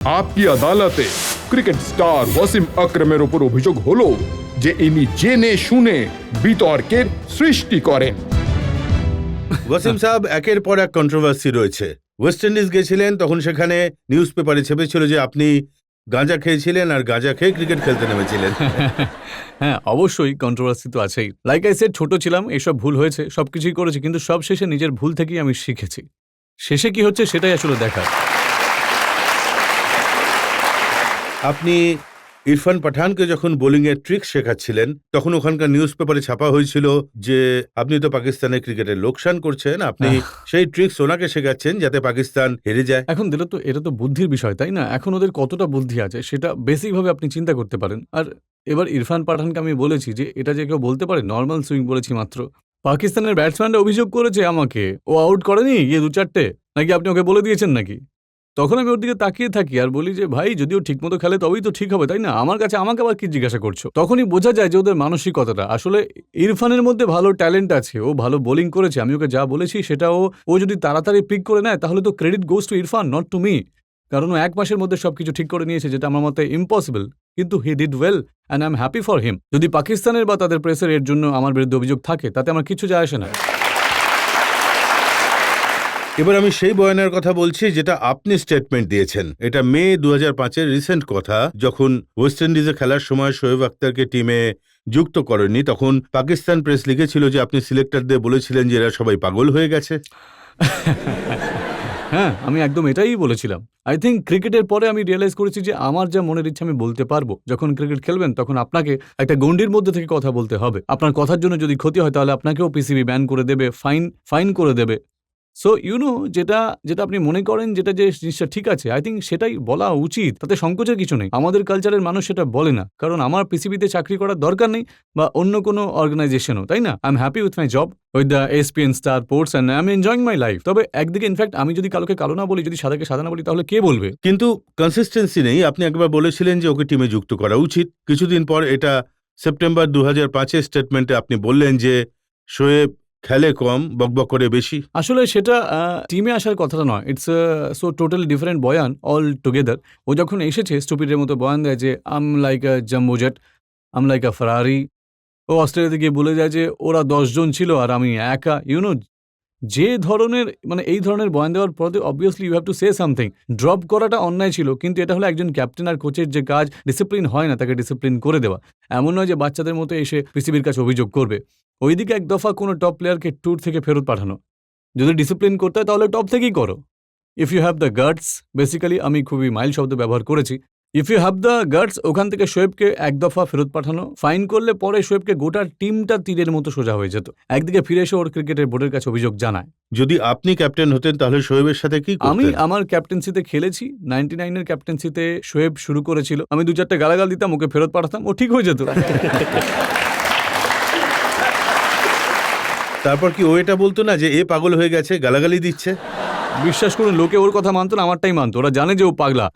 आपकी अदालते cricket star Wasim আকরামের উপর অভিযোগ হলো যে ইনি জেনে শুনে বিতর্কের সৃষ্টি করেন। ওয়াসিম সাহেব, একের পর এক কন্ট্রোভার্সি রয়েছে। ওয়েস্ট ইন্ডিজ গেছিলেন, তখন সেখানে নিউজ পেপারে ছেপেছিল যে আপনি গাঁজা খেয়েছিলেন আর গাঁজা খেয়ে ক্রিকেট খেলতে নেমেছিলেন। হ্যাঁ, অবশ্যই কন্ট্রোভার্সি তো আছেই। লাইক আই সেড, ছোট ছিলাম, এসব ভুল হয়েছে, সবকিছুই করেছি, কিন্তু সব শেষে নিজের ভুল থেকেই আমি শিখেছি। শেষে কি হচ্ছে সেটাই আসলে দেখার। আপনি ইরফান পাঠানকে যখন বোলিং এর ট্রিক শেখাচ্ছিলেন, তখন ওখানকার নিউজ পেপারে ছাপা হয়েছিল যে আপনি তো পাকিস্তানের ক্রিকেটের লোকসান করছেন, আপনি সেই ট্রিক্স ওনাকে শেখাচ্ছেন যাতে পাকিস্তান হেরে যায়। এখন দিলে তো এটা তো বুদ্ধির বিষয়, তাই না? এখন ওদের কতটা বুদ্ধি আছে সেটা বেসিকভাবে আপনি চিন্তা করতে পারেন। আর এবার ইরফান পাঠানকে আমি বলেছি যে এটা যে কেউ বলতে পারে, নর্মাল সুইং বলেছি মাত্র। পাকিস্তানের ব্যাটসম্যানরা অভিযোগ করেছে আমাকে, ও আউট করেনি গিয়ে ২-৪টে, নাকি আপনি ওকে বলে দিয়েছেন নাকি? তখন আমি ওর দিকে তাকিয়ে থাকি আর বলি যে ভাই, যদিও ঠিকমতো খেলে তবেই তো ঠিক হবে, তাই না? আমার কাছে আমাকে আবার কি জিজ্ঞাসা করছো? তখনই বোঝা যায় যে ওদের মানসিকতাটা আসলে। ইরফানের মধ্যে ভালো ট্যালেন্ট আছে, ও ভালো বোলিং করেছে, আমি ওকে যা বলেছি সেটা ও যদি তাড়াতাড়ি পিক করে নেয় তাহলে তো credit goes to Irfan, not to me. কারণ ও ১ মাসের মধ্যে সবকিছু ঠিক করে নিয়েছে, যেটা আমার মতে ইম্পসিবল, কিন্তু he did well and I am happy for him. যদি পাকিস্তানের বা তাদের প্রেসের এর জন্য আমার বিরুদ্ধে অভিযোগ থাকে তাতে আমার কিছু যায় আসে না। এবার আমি সেই বয়ানের কথা বলছি যেটা আপনি স্টেটমেন্ট দিয়েছেন। এটা মে ২০০৫-এর রিসেন্ট কথা, যখন ওয়েস্ট ইন্ডিজে খেলার সময় শোয়েব আখতারকে টিমে যুক্ত করেননি, তখন পাকিস্তান প্রেস লিখেছিল যে আপনি সিলেক্টরদের বলেছিলেন যে এরা সবাই পাগল হয়ে গেছে। হ্যাঁ, আমি একদম এটাই বলেছিলাম। আই থিঙ্ক ক্রিকেটের পরে আমি রিয়েলাইজ করেছি যে আমার যা মনের ইচ্ছা আমি বলতে পারবো। যখন ক্রিকেট খেলবেন তখন আপনাকে একটা গণ্ডির মধ্যে থেকে কথা বলতে হবে। আপনার কথার জন্য যদি ক্ষতি হয় তাহলে আপনাকেও পিসিবি ব্যান করে দেবে, ফাইন করে দেবে। সো যেটা আপনি মনে করেন যেটা যে জিনিসটা ঠিক আছে, আই থিঙ্ক সেটাই বলা উচিত। তাতে সংকোচের কিছু নেই। আমাদের কালচারের মানুষ সেটা বলে না, কারণ আমার পিসিবিতে চাকরি করার দরকার নেই বা অন্য কোনো অর্গানাইজেশনও, তাই না? I am happy with my job with the SPN star sports and I am enjoying my life. তবে একদিকে ইনফ্যাক্ট আমি যদি কালোকে কালো না বলি, যদি সাদাকে সাদা না বলি, তাহলে কে বলবে? কিন্তু কনসিস্টেন্সি নেই। আপনি একবার বলেছিলেন যে ওকে টিমে যুক্ত করা উচিত, কিছুদিন পর এটা সেপ্টেম্বর ২০০৫-এর স্টেটমেন্টে আপনি বললেন যে শোয়েব খেলে কম, বকবক করে বেশি। আসলে সেটা টিমে আসার কথাটা নয়। ইটস সো টোটালি ডিফারেন্ট বয়ান অল টুগেদার। ও যখন এসেছে স্টুপিডের মতো বয়ান দেয় যে I'm like a jumbo jet, I'm like a Ferrari. ও অস্ট্রেলিয়াতে গিয়ে বলে যায় যে ওরা ১০ জন ছিল আর আমি একা। যে ধরনের এই ধরনের বয়ান দেওয়ার পরে obviously you have to say something. Drop করাটা অন্যায় ছিল, কিন্তু এটা হলো একজন ক্যাপ্টেন আর কোচের যে কাজ, ডিসিপ্লিন হয় না তাকে ডিসিপ্লিন করে দেওয়া। এমন নয় যে বাচ্চাদের মতো এসে পিসিবির কাছে অভিযোগ করবে। ওইদিকে এক দফা কোনো টপ প্লেয়ারকে ট্যুর থেকে ফেরত পাঠানো। যদি ডিসিপ্লিন করতে হয় তাহলে টপ থেকেই করো। If you have the guts, basically আমি খুবই মাইল্ড শব্দ ব্যবহার করেছি। If you have the guts, ওখান থেকে শোয়েবকে এক দফা ফেরত পাঠানো। ফাইন করলে পরে শোয়েবকে গোটা টিমটা তীরের মতো সোজা হয়ে যেত। একদিকে ফিরে এসে ওর ক্রিকেটের বোর্ডের কাছে অভিযোগ জানায়। যদি আপনি ক্যাপ্টেন হতেন তাহলে শোয়েবের সাথে কি আমি করতেন? আমার ক্যাপ্টেন্সিতে খেলেছি। 99 এর ক্যাপ্টেন্সিতে শোয়েব শুরু করেছিল। আমি ২-৪টে গালাগাল দিতাম, ওকে ফেরত পাঠাতাম, ও ঠিক হয়ে যেত। তারপর কি ও এটা বলতো না যে এ পাগল হয়ে গেছে, গালাগালি দিচ্ছে? বিশ্বাস করুন, লোকে ওর কথা মানতো না, আমারটাই মানতো। ওরা জানে যে ও পাগলা।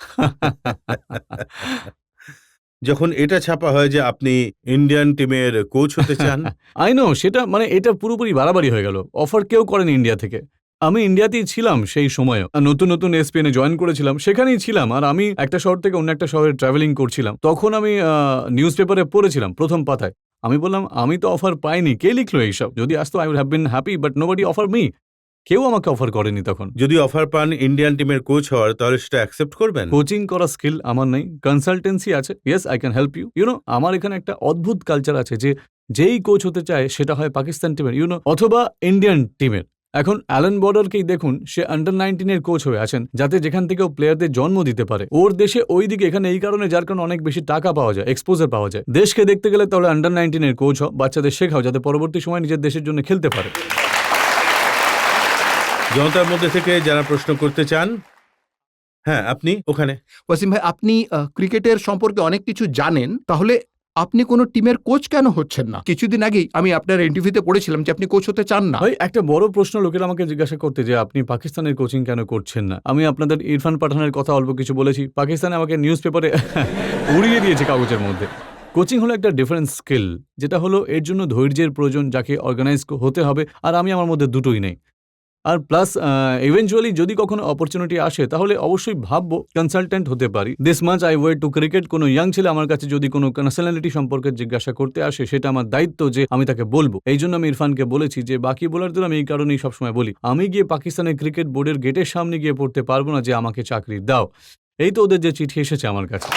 যখন এটা ছাপা হয় যে আপনি ইন্ডিয়ান টিমের কোচ হতে চান, আই নো, সেটা এটা পুরোপুরি বাড়াবাড়ি হয়ে গেল। অফার কেউ করেনি ইন্ডিয়া থেকে। আমি ইন্ডিয়াতেই ছিলাম সেই সময়ও। নতুন এসপিএনে জয়েন করেছিলাম, সেখানেই ছিলাম। আর আমি একটা শহর থেকে অন্য একটা শহরে ট্রাভেলিং করছিলাম। তখন আমি নিউজ পেপারে পড়েছিলাম প্রথম পাতায়। আমি বললাম, আমি তো অফার পাইনি, কে লিখলো এইসব? যদি আসতো I would have been happy, but nobody offer me. কেউ আমাকে অফার করেনি তখন। যদি অফার পান ইন্ডিয়ান টিমের কোচ হওয়ার, তাহলে সেটা অ্যাকসেপ্ট করবেন? কোচিং করার স্কিল আমার নেই, কনসালটেন্সি আছে। Yes, I can help you. আমার এখানে একটা অদ্ভুত কালচার আছে যে যেই কোচ হতে চায় সেটা হয় পাকিস্তান টিমের অথবা ইন্ডিয়ান টিমের। এখন অ্যালান বর্ডারকেই দেখুন, সে আন্ডার-19 এর কোচ হয়ে আছেন, যাতে যেখান থেকে ও প্লেয়ারদের জন্ম দিতে পারে। ওর দেশে ওই দিকে, এখানে এই কারণে, যার কারণে অনেক বেশি টাকা পাওয়া যায়, এক্সপোজার পাওয়া যায়। দেশকে দেখতে গেলে তাহলে আন্ডার-19 এর কোচ হও, বাচ্চাদের শেখাও যাতে পরবর্তী সময় নিজের দেশের জন্য খেলতে পারে। জনতার মধ্যে থেকে যারা প্রশ্ন করতে চান, হ্যাঁ আপনি ওখানে। ওয়াসিম ভাই, আপনি ক্রিকেটের সম্পর্কে অনেক কিছু জানেন, তাহলে আপনি কোনো টিমের কোচ কেন হচ্ছেন না? কিছুদিন আগেই আমি আপনার ইন্টারভিউতে পড়েছিলাম যে আপনি কোচ হতে চান না। ভাই, একটা বড় প্রশ্ন লোকেরা আমাকে জিজ্ঞাসা করতে যে আপনি পাকিস্তানের কোচিং কেন করছেন না। আমি আপনাদের ইরফান পাঠানের কথা অল্প কিছু বলেছি। পাকিস্তানে আমাকে নিউজ পেপারে উড়িয়ে দিয়েছে কাগজের মধ্যে। কোচিং হলো একটা ডিফারেন্ট স্কিল, যেটা হলো এর জন্য ধৈর্যের প্রয়োজন, যাকে অর্গানাইজ হতে হবে। আর আমি আমার মধ্যে দুটোই নেই। আর প্লাস ইভেনচুয়ালি যদি কখনো অপরচুনিটি আসে তাহলে অবশ্যই ভাববো কনসালটেন্ট হতে পারি। This much I wait to cricket. কোনো ইয়াং ছেলে আমার কাছে যদি কোনো পার্সোনালিটি সম্পর্কে জিজ্ঞাসা করতে আসে, সেটা আমার দায়িত্ব যে আমি তাকে বলবো। এই জন্য আমি ইরফানকে বলেছি যে বাকি বোলারদের আমি এই কারণেই সবসময় বলি, আমি গিয়ে পাকিস্তানের ক্রিকেট বোর্ডের গেটের সামনে গিয়ে পড়তে পারবো না যে আমাকে চাকরি দাও। এই তো ওদের যে চিঠি এসেছে আমার কাছে।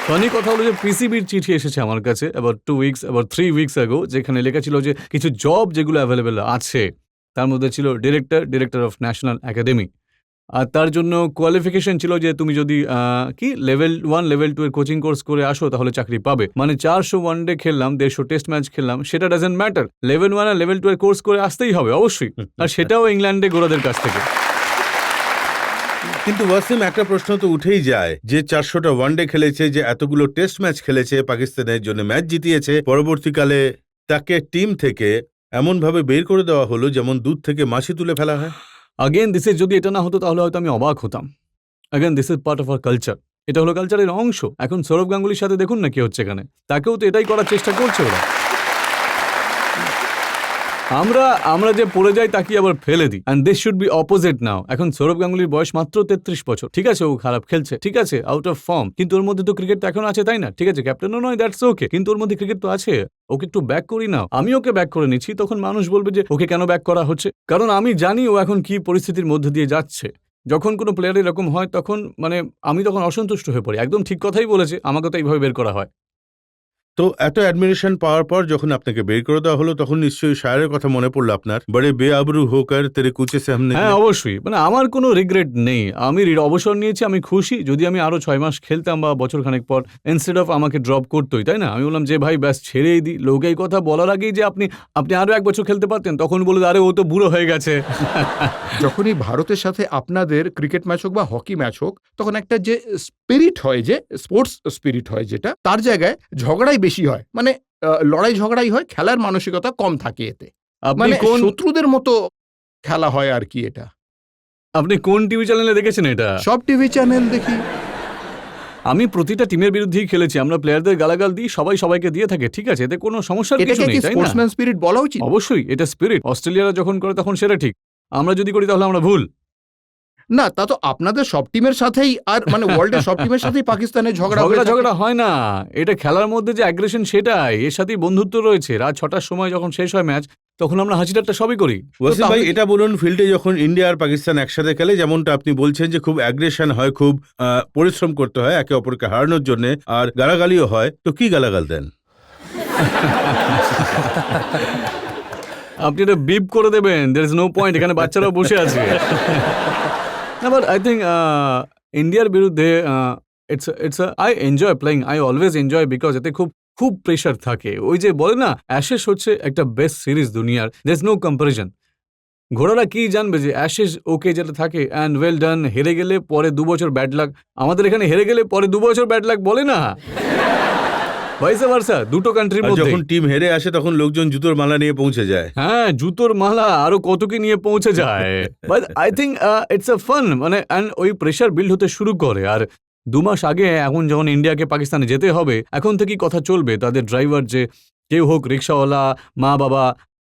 ফানি কথা হলো যে পিসিবির চিঠি এসেছে আমার কাছে about 2 weeks about 3 weeks ago, যেখানে লেখা ছিল যে কিছু জব যেগুলো অ্যাভেলেবেল আছে তার মধ্যে ছিল ডিরেক্টর অফ ন্যাশনাল একাডেমি। আর তার জন্য কোয়ালিফিকেশন ছিল যে তুমি যদি কি লেভেল 1 লেভেল 2 এর কোচিং কোর্স করে আসো তাহলে চাকরি পাবে। মানে 400 ওয়ানডে খেললাম, 150 টেস্ট ম্যাচ খেললাম, সেটা ডাজেন্ট ম্যাটার, লেভেল 1 আর লেভেল 2 এর কোর্স করে আসতেই হবে অবশ্যই, আর সেটাও ইংল্যান্ডে গোরাদের কাছ থেকে। কিন্তু ওয়াসিম, একটা প্রশ্ন তো উঠেই যায় যে 400টা ওয়ানডে খেলেছে, যে এতগুলো টেস্ট ম্যাচ খেলেছে, পাকিস্তানের জন্য ম্যাচ জিতিয়েছে, পরবর্তীকালে তাকে টিম থেকে এমন ভাবে বের করে দেওয়া হলো যেমন দুধ থেকে মাছি তুলে ফেলা হয়। আগেন দিস ইজ, যদি এটা না হতো তাহলে হয়তো আমি অবাক হতাম। Again this is part of our culture, এটা হলো কালচারের অংশ। এখন সৌরভ গাঙ্গুলির সাথে দেখুন না কি হচ্ছে এখানে, তাকেও তো এটাই করার চেষ্টা করছে ওরা। আমরা যে পড়ে যাই তাকে আবার ফেলে দিই, and this should be opposite now. এখন সৌরভ গাঙ্গুলির বয়স মাত্র 33 বছর, ঠিক আছে, ও খারাপ খেলছে, ঠিক আছে, আউট অফ ফর্ম, কিন্তু ওর মধ্যে তো ক্রিকেট তো এখন আছে, তাই না? ঠিক আছে, ক্যাপ্টেনও নয়, দ্যাটস ওকে, কিন্তু ওর মধ্যে ক্রিকেট তো আছে, ওকে একটু ব্যাক করি নাও। আমি ওকে ব্যাক করে নিচ্ছি, তখন মানুষ বলবে যে ওকে কেন ব্যাক করা হচ্ছে, কারণ আমি জানি ও এখন কি পরিস্থিতির মধ্যে দিয়ে যাচ্ছে। যখন কোনো প্লেয়ার এরকম হয় তখন মানে আমি তখন অসন্তুষ্ট হয়ে পড়ি। একদম ঠিক কথাই বলেছে, আমাকে তো এইভাবে বের করা হয়। তো এত অ্যাডমিরেশন পাওয়ার পর যখন আপনাকে বের করে দেওয়া হলো, তখন নিশ্চয়ই শায়ের কথা মনে পড়লো আপনার, বড়ে বেআবরু হোকার তেরে কুচে সামনে। হ্যাঁ অবশ্যই, মানে আমার কোনো রিগ্রেট নেই, আমি অবসর নিয়েছি, আমি খুশি। যদি আমি আরো 6 মাস খেলতাম বা বছর খানেক পর, ইনস্টেড অফ আমাকে ড্রপ করতোই, তাই না, আমি বললাম যে ভাই ব্যাস ছেড়েই দিই। লোক এই কথা বলার আগেই যে আপনি আরো 1 বছর খেলতে পারতেন, তখন বলে আরে ও তো বুড়ো হয়ে গেছে। যখনই ভারতের সাথে আপনাদের ক্রিকেট ম্যাচ হোক বা হকি ম্যাচ হোক, তখন একটা যে স্পিরিট হয়, যে স্পোর্টস স্পিরিট হয়, যেটা তার জায়গায় ঝগড়াই বেশি হয়, মানে লড়াই ঝগড়াই হয়, খেলার মানসিকতা কম থাকে এতে, আপনি মানে কোন শত্রুদের মতো খেলা হয় আর কি। এটা আপনি কোন টিভি চ্যানেলে দেখেছেন? এটা সব টিভি চ্যানেল দেখি। আমি প্রতিটা টিমের বিরুদ্ধেই খেলেছি, আমরা প্লেয়ারদের গালাগাল দিই, সবাই সবাইকে দিয়ে থাকে, ঠিক আছে, এতে কোনো সমস্যার কিছু এটাকে নেই, কি তাই না? স্পোর্টসম্যান স্পিরিট বলা উচিত? অবশ্যই এটা স্পিরিট। অস্ট্রেলিয়ারা যখন করে তখন সেটা ঠিক, আমরা যদি করি তাহলে আমরা ভুল। না, তা তো আপনাদের সব টিমের সাথেই, আর মানে ওয়ার্ল্ডের সব টিমের সাথেই পাকিস্তানের ঝগড়া হয়ে থাকে। ঝগড়া হয় না, এটা খেলার মধ্যে যে অ্যাগ্রেশন, সেটাই, এর সাথেই বন্ধুত্ব রয়েছে। রাত 6টার সময় যখন শেষ হয় ম্যাচ, তখন আমরা হাসি ঠাট্টা সবই করি। ওয়াসিম ভাই, এটা বলুন, ফিল্ডে যখন ইন্ডিয়া আর পাকিস্তান একসাথে খেলে, যেমনটা আপনি বলছেন যে খুব অ্যাগ্রেশন হয়, খুব পরিশ্রম করতে হয় একে অপরকে হারানোর জন্য, আর গালাগালিও হয়, তো কি গালাগাল দেন? আপনি এটা বিপ করে দেবেন, দের ইজ নো পয়েন্ট, এখানে বাচ্চারাও বসে আছে। না, বাট আই থিঙ্ক ইন্ডিয়ার বিরুদ্ধে it's I enjoy playing, I always enjoy, because এতে খুব প্রেশার থাকে। ওই যে বলে না, অ্যাশেস হচ্ছে একটা বেস্ট সিরিজ দুনিয়ার, দের ইজ নো কম্পারিজন। ঘোড়ারা কি জানবে যে অ্যাশেস ওকে যেটা থাকে অ্যান্ড ওয়েল ডান, হেরে গেলে পরে 2 বছর ব্যাড লাক। আমাদের এখানে হেরে গেলে পরে 2 বছর ব্যাড লাক বলে না, ভাইসা ভার্সা, দুটো কান্ট্রির মধ্যে। যখন টিম হেরে আসে তখন লোকজন জুতোর মালা নিয়ে পৌঁছে যায়। হ্যাঁ, জুতোর মালা আরো কত কি নিয়ে পৌঁছে যায়। But I think it's a fun, মানে অ্যান্ড ওই প্রেশার বিল্ড হতে শুরু করে। আর 2 মাস আগে, এখন যখন ইন্ডিয়াকে পাকিস্তানে যেতে হবে, এখন থেকেই কথা চলবে তাদের ড্রাইভার, যে কেউ হোক, রিক্সাওয়ালা, মা বাবা,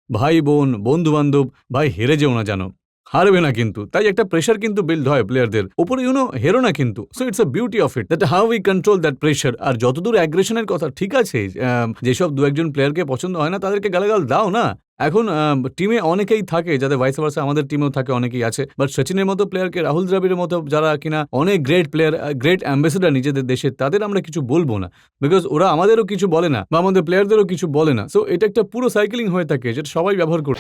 ভাই বোন, বন্ধু বান্ধব, ভাই হেরে যেও না, জানো হারবে না কিন্তু। তাই একটা প্রেশার কিন্তু বিল্ড হয় প্লেয়ারদের উপরে, হেরো না কিন্তু। So it's a beauty of it, that how we control that pressure. আর যতদূর অ্যাগ্রেশনের কথা, ঠিক আছে, যেসব 2-1 প্লেয়ারকে পছন্দ হয় না তাদেরকে গালাগাল দাও না। এখন টিমে অনেকেই থাকে যাদের ভাইস ভার্সা, আমাদের টিমেও থাকে, অনেকেই আছে। বাট সচিনের মতো প্লেয়ারকে, রাহুল দ্রাবিড়ের মতো যারা কিনা অনেক গ্রেট প্লেয়ার, গ্রেট অ্যাম্বাসেডার নিজেদের দেশের, তাদের আমরা কিছু বলবো না, বিকজ ওরা আমাদেরও কিছু বলে না বা আমাদের প্লেয়ারদেরও কিছু বলে না। সো এটা একটা পুরো সাইক্লিং হয়ে থাকে, যেটা সবাই ব্যবহার করে।